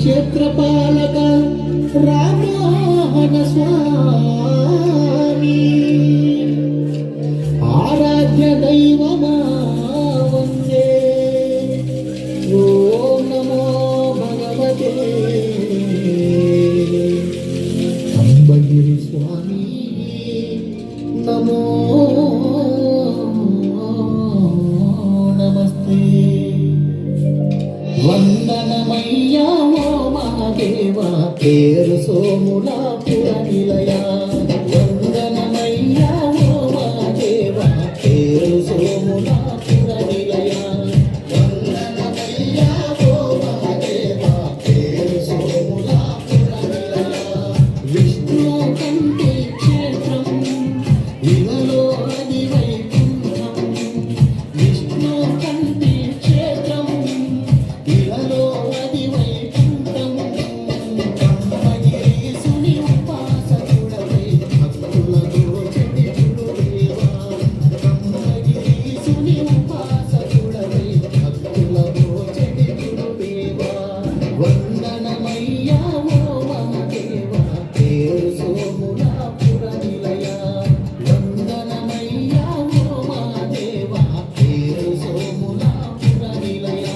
క్షేత్రపాలక రామోహన స్వామి ఆరాధ్య దైవమా వందే ఓం నమో భగవతే అంబగిరి స్వామి నమో నమస్తే వందనమయ్యా ఓ మహాదేవా పేరు సోములాపుర నిలయా వందనమయ్యా ఓ మహాదేవా పేరు సోములాపుర నిలయా వందనమయ్యా ఓ మహాదేవా పేరు సోములాపుర నిలయా విష్ణు కంటే క్షేత్రం ఇలలో అది వైకుంఠం విష్ణు కంటే క్షేత్రం ఇలలో అది వైకుంఠం బ్రహ్మగిరీశుని ఉపాసకుడవై భక్తులతో చెడిచుడు దేవా బ్రహ్మగిరీశుని ఉపాసకుడవై భక్తులతో చెడిచుడు దేవా వందనమయ్యా ఓ మహాదేవా పేరు సోములాపుర నిలయా వందనమయ్యా ఓ మహాదేవా పేరు సోములాపుర నిలయా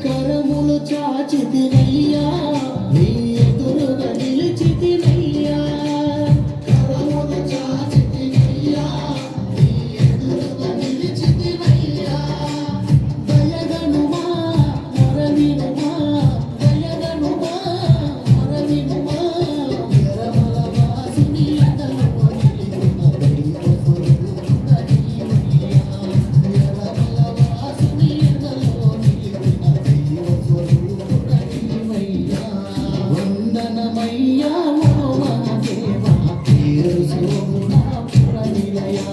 కరములు చాచితినయ్యా నీ ఎదురుగా నిలిచితినయ్యా కరములు చాచితినయ్యా నీ ఎదురుగా నిలిచితినయ్యా దయగనుమా మొరవినుమా దయగనుమా మొరవినుమా ఎరమల వాసుని ఎదలో నిలిచిన దైవ స్వరూపుడ నీవయ్యా ఎరమల వాసుని ఎదలో నిలిచిన దైవ స్వరూపుడ నీవయ్యా వందనమయ్యా ఓ మహాదేవా పేరు సోములాపుర నిలయా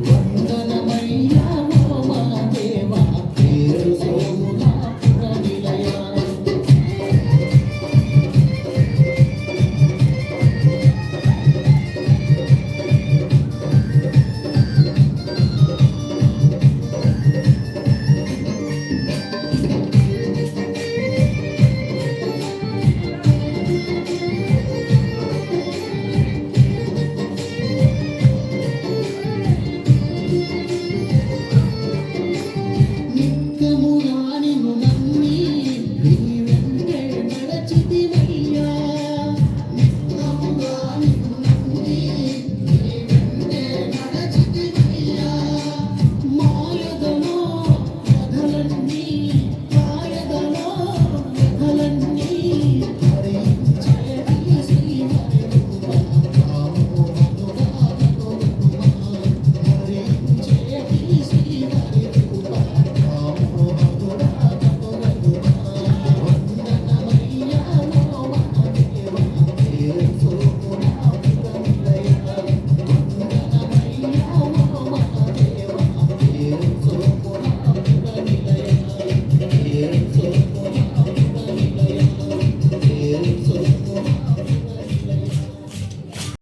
వందనమయ్యా ఓ మహాదేవా పేరు సోములాపుర నిలయా నిత్యముగా నిన్ను నమ్మి నీ వెంటే నడచితినయ్యా నిత్యముగా నిన్ను నమ్మి నీ వెంటే నడచితినయ్యా మాయదలో వ్యధలన్నీ మాయదలో వ్యధలన్నీ హరించేటి శ్రీహరి రూప రామోహనుడా భగవంతుడా హరించేటి శ్రీహరి రూప రామోహనుడా భగవంతుడా వందనమయ్యా ఓ మహాదేవా పేరు సోములాపుర నిలయా వందనమయ్యా ఓ మహాదేవా పేరు సోములాపుర నిలయా పేరు సోములాపుర నిలయా పేరు సోములాపుర